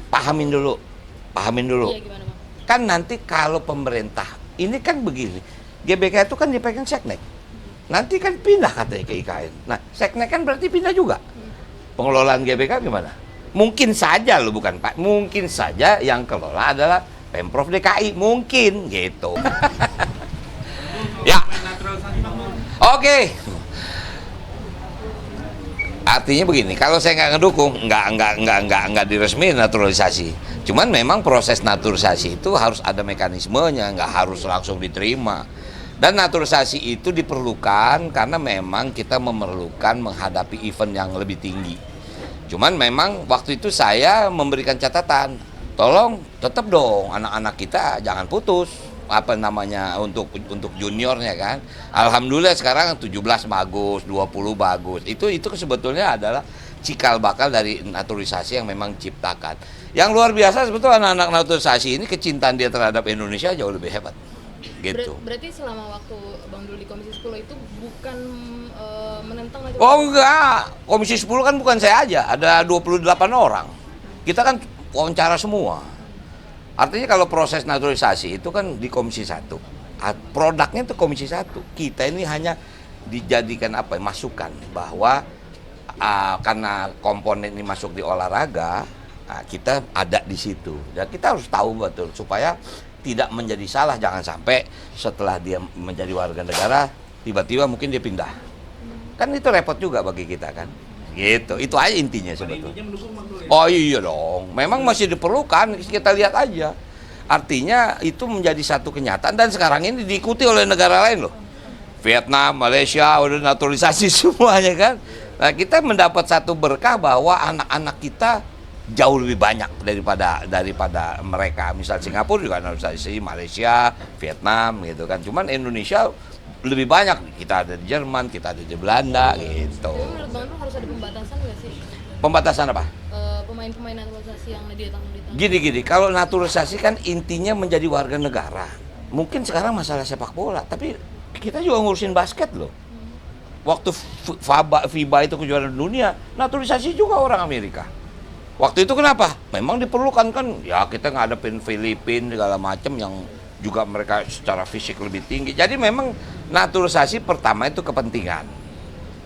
Pahamin dulu, pahamin dulu. Iya, gimana, Bang? Kan nanti kalau pemerintah, ini kan begini, GBK itu kan dipegang Seknek. Nanti kan pindah katanya ke IKN. Nah, Seknek kan berarti pindah juga. Pengelolaan GBK gimana? Mungkin saja loh, bukan Pak. Mungkin saja yang kelola adalah Pemprov DKI. Mungkin gitu. Ya. Oke. Artinya begini, kalau saya nggak ngedukung, nggak diresmiin naturalisasi. Cuman memang proses naturalisasi itu harus ada mekanismenya, nggak harus langsung diterima. Dan naturalisasi itu diperlukan karena memang kita memerlukan menghadapi event yang lebih tinggi. Cuman memang waktu itu saya memberikan catatan, tolong tetap dong anak-anak kita jangan putus. Apa namanya untuk juniornya kan. Alhamdulillah sekarang 17 bagus, 20 bagus. Itu sebetulnya adalah cikal bakal dari naturalisasi yang memang diciptakan. Yang luar biasa sebetulnya anak-anak naturalisasi ini kecintaan dia terhadap Indonesia jauh lebih hebat. Gitu. Berarti selama waktu Bang Dul di Komisi 10 itu bukan menentang naturalisasi? Oh enggak, Komisi 10 kan bukan saya aja, ada 28 orang. Kita kan wawancara semua. Artinya kalau proses naturalisasi itu kan di Komisi 1. Produknya itu Komisi 1. Kita ini hanya dijadikan masukan bahwa karena komponen ini masuk di olahraga, kita ada di situ. Dan kita harus tahu betul supaya tidak menjadi salah, jangan sampai setelah dia menjadi warga negara tiba-tiba mungkin dia pindah. Kan itu repot juga bagi kita kan. Gitu, itu aja intinya sebetulnya. Oh iya dong, memang masih diperlukan, kita lihat aja. Artinya itu menjadi satu kenyataan dan sekarang ini diikuti oleh negara lain loh. Vietnam, Malaysia, udah naturalisasi semuanya kan. Nah kita mendapat satu berkah bahwa anak-anak kita jauh lebih banyak daripada mereka. Misal Singapura juga naturalisasi, Malaysia, Vietnam gitu kan. Cuman Indonesia lebih banyak, kita ada di Jerman, kita ada di Belanda gitu. Jadi menurut Bang Dul harus ada pembatasan nggak sih? Pembatasan apa? Pemain-pemain naturalisasi yang ditanggung. Gini, kalau naturalisasi kan intinya menjadi warga negara. Mungkin sekarang masalah sepak bola, tapi kita juga ngurusin basket loh. Waktu FIBA itu kejuaraan dunia, naturalisasi juga orang Amerika. Waktu itu kenapa? Memang diperlukan kan, ya kita ngadepin Filipina segala macam yang juga mereka secara fisik lebih tinggi. Jadi memang naturalisasi pertama itu kepentingan.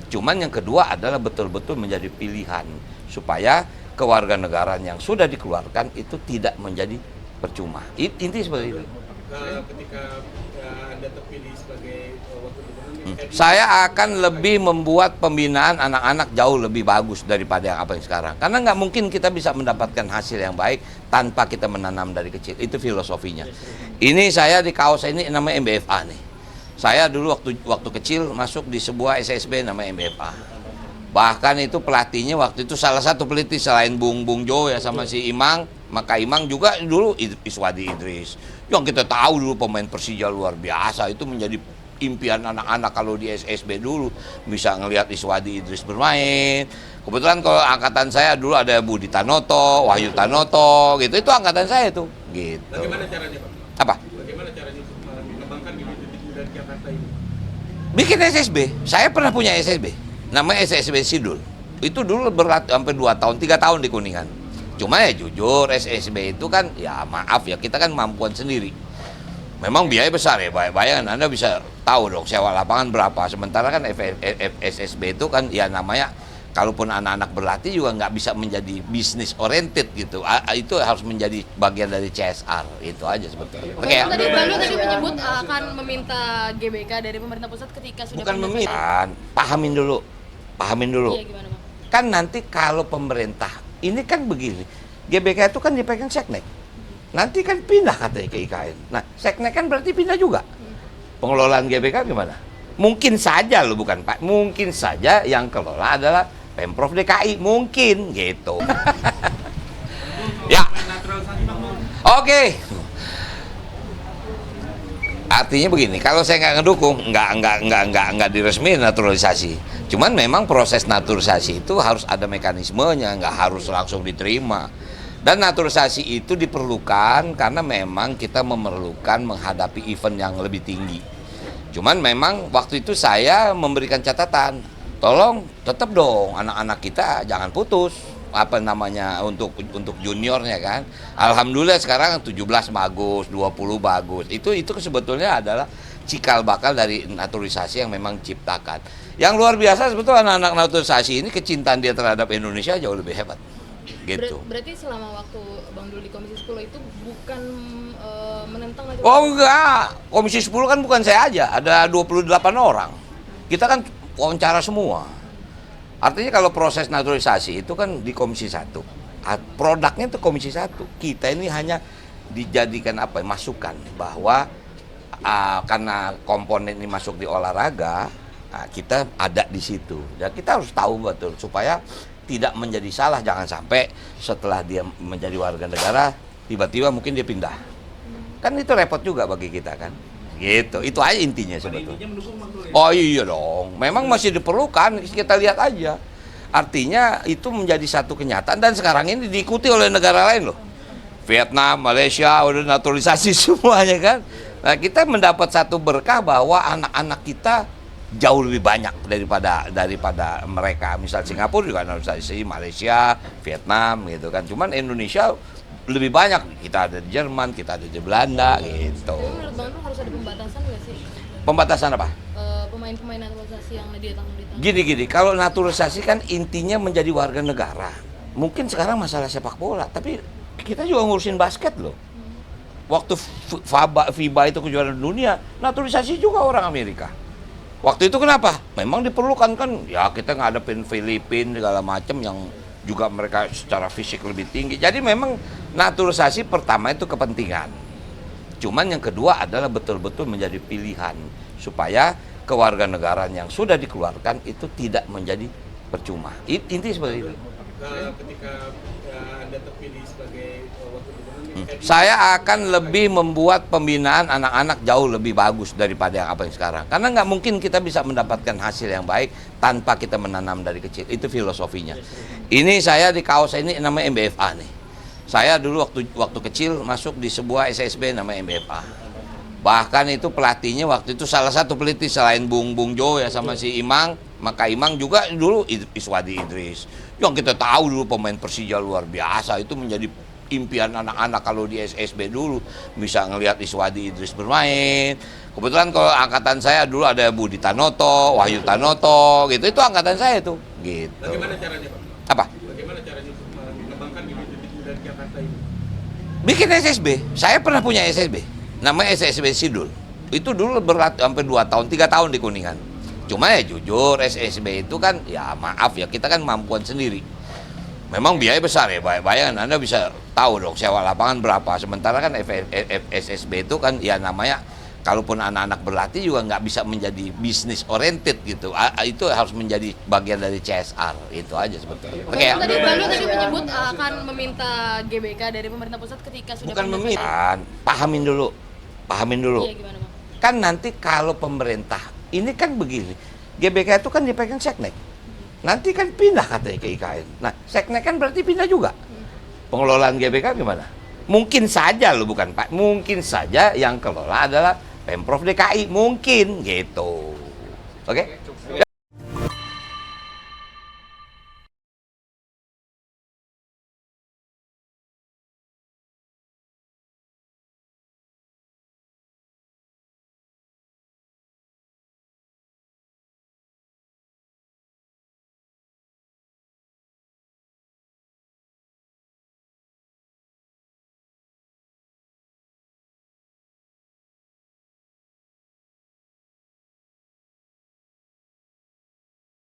Cuman yang kedua adalah betul-betul menjadi pilihan supaya kewarganegaraan yang sudah dikeluarkan itu tidak menjadi percuma. Inti seperti itu. Ketika Anda terpilih sebagai wakil gubernur, saya akan lebih membuat pembinaan anak-anak jauh lebih bagus daripada yang apa yang sekarang. Karena nggak mungkin kita bisa mendapatkan hasil yang baik tanpa kita menanam dari kecil. Itu filosofinya. Ini saya di kaos ini namanya MBFA nih. Saya dulu waktu kecil masuk di sebuah SSB namanya MBFA. Bahkan itu pelatihnya waktu itu salah satu pelatih selain Bung Jo ya sama si Imang, maka Imang juga dulu Iswadi Idris. Yang kita tahu dulu pemain Persija luar biasa, itu menjadi impian anak-anak kalau di SSB dulu bisa ngelihat Iswadi Idris bermain. Kebetulan kalau angkatan saya dulu ada Budi Tanoto, Wahyu Tanoto gitu, itu angkatan saya tuh. Gitu. bagaimana caranya Pak? Apa? Bagaimana caranya untuk mengembangkan bibit-bibit muda di Jakarta ini? Bikin SSB. Saya pernah punya SSB. Namanya SSB Sidul. Itu dulu berlatih sampai 2 tahun, 3 tahun di Kuningan. Cuma ya jujur SSB itu kan ya maaf ya kita kan mampuan sendiri. Memang biaya besar ya, bayangkan Anda bisa tahu dong sewa lapangan berapa. Sementara kan SSB itu kan ya namanya kalaupun anak-anak berlatih juga nggak bisa menjadi bisnis oriented gitu. Itu harus menjadi bagian dari CSR. Itu aja sebetulnya. Oke ya. Tadi Bang Dul tadi menyebut akan meminta GBK dari pemerintah pusat ketika sudah Bukan pindah ke- meminta, pahamin dulu. Iya, gimana, Bang? Kan nanti kalau pemerintah, ini kan begini, GBK itu kan dipegang Seknek. Nanti kan pindah katanya ke IKN. Nah, Seknek kan berarti pindah juga. Pengelolaan GBK gimana? Mungkin saja loh, bukan Pak. Mungkin saja yang kelola adalah Pemprov DKI. Mungkin gitu. Ya. Oke. Artinya begini, kalau saya nggak ngedukung, nggak diresmiin naturalisasi. Cuman memang proses naturalisasi itu harus ada mekanismenya, nggak harus langsung diterima. Dan naturalisasi itu diperlukan karena memang kita memerlukan menghadapi event yang lebih tinggi. Cuman memang waktu itu saya memberikan catatan, tolong tetap dong anak-anak kita jangan putus. apa namanya untuk juniornya kan. Alhamdulillah sekarang 17 bagus, 20 bagus. Itu sebetulnya adalah cikal bakal dari naturalisasi yang memang ciptakan. Yang luar biasa sebetulnya anak-anak naturalisasi ini kecintaan dia terhadap Indonesia jauh lebih hebat. Gitu. Berarti selama waktu Bang Dul di Komisi 10 itu bukan menentang naturalisasi? Oh enggak, Komisi 10 kan bukan saya aja, ada 28 orang. Kita kan wawancara semua. Artinya kalau proses naturalisasi itu kan di Komisi 1. Produknya itu Komisi 1. Kita ini hanya dijadikan masukan bahwa karena komponen ini masuk di olahraga, kita ada di situ. Dan kita harus tahu betul supaya tidak menjadi salah, jangan sampai setelah dia menjadi warga negara tiba-tiba mungkin dia pindah. Kan itu repot juga bagi kita kan. Gitu. Itu aja intinya sebetulnya. Oh iya dong. Memang masih diperlukan, kita lihat aja. Artinya itu menjadi satu kenyataan dan sekarang ini diikuti oleh negara lain loh. Vietnam, Malaysia udah naturalisasi semuanya kan. Nah, kita mendapat satu berkah bahwa anak-anak kita jauh lebih banyak daripada mereka. Misal Singapura juga naturalisasi, Malaysia, Vietnam gitu kan. Cuman Indonesia lebih banyak. Kita ada di Jerman, kita ada di Belanda gitu. Tapi menurut Bang Dul harus ada pembatasan nggak sih? Pembatasan apa? Pemain-pemain naturalisasi yang ditanggung. Gini, kalau naturalisasi kan intinya menjadi warga negara. Mungkin sekarang masalah sepak bola, tapi kita juga ngurusin basket loh. Waktu FIBA itu kejuaraan dunia, naturalisasi juga orang Amerika. Waktu itu kenapa? Memang diperlukan kan, ya kita ngadepin Filipina segala macam yang juga mereka secara fisik lebih tinggi. Jadi memang naturalisasi pertama itu kepentingan. Cuman yang kedua adalah betul-betul menjadi pilihan supaya kewarganegaraan yang sudah dikeluarkan itu tidak menjadi percuma. Inti seperti itu. Ketika Anda terpilih sebagai wakil gubernur, saya akan lebih membuat pembinaan anak-anak jauh lebih bagus daripada yang apa yang sekarang. Karena nggak mungkin kita bisa mendapatkan hasil yang baik tanpa kita menanam dari kecil. Itu filosofinya. Ini saya di kaos ini namanya MBFA nih. Saya dulu waktu kecil masuk di sebuah SSB namanya MBFA. Bahkan itu pelatihnya waktu itu salah satu pelatih selain Bung Jo ya sama si Imang, maka Imang juga dulu Iswadi Idris. Yang kita tahu dulu pemain Persija luar biasa, itu menjadi impian anak-anak kalau di SSB dulu bisa ngelihat Iswadi Idris bermain. Kebetulan kalau angkatan saya dulu ada Budi Tanoto, Wahyu Tanoto gitu, itu angkatan saya tuh. Gitu. bagaimana caranya Pak? Apa? Bagaimana caranya untuk mengembangkan bibit-bibit dari Jakarta ini? Bikin SSB. Saya pernah punya SSB. Namanya SSB Sidul. Itu dulu hampir 2 tahun, 3 tahun di Kuningan. Cuma ya jujur SSB itu kan ya maaf ya kita kan mampuan sendiri. Memang biaya besar ya, bayangkan Anda bisa tahu dong sewa lapangan berapa. Sementara kan SSB itu kan ya namanya kalaupun anak-anak berlatih juga nggak bisa menjadi bisnis oriented gitu. Itu harus menjadi bagian dari CSR. Itu aja sebetulnya. Oke ya. Tadi Bang Dul tadi menyebut akan meminta GBK dari pemerintah pusat ketika sudah Bukan pindah meminta, pahamin dulu. Iya, gimana Bang? Kan nanti kalau pemerintah, ini kan begini, GBK itu kan dipegang Seknek. Nanti kan pindah katanya ke IKN. Nah, Seknek kan berarti pindah juga. Pengelolaan GBK gimana? Mungkin saja loh, bukan Pak. Mungkin saja yang kelola adalah Pemprov DKI. Mungkin gitu. Oke?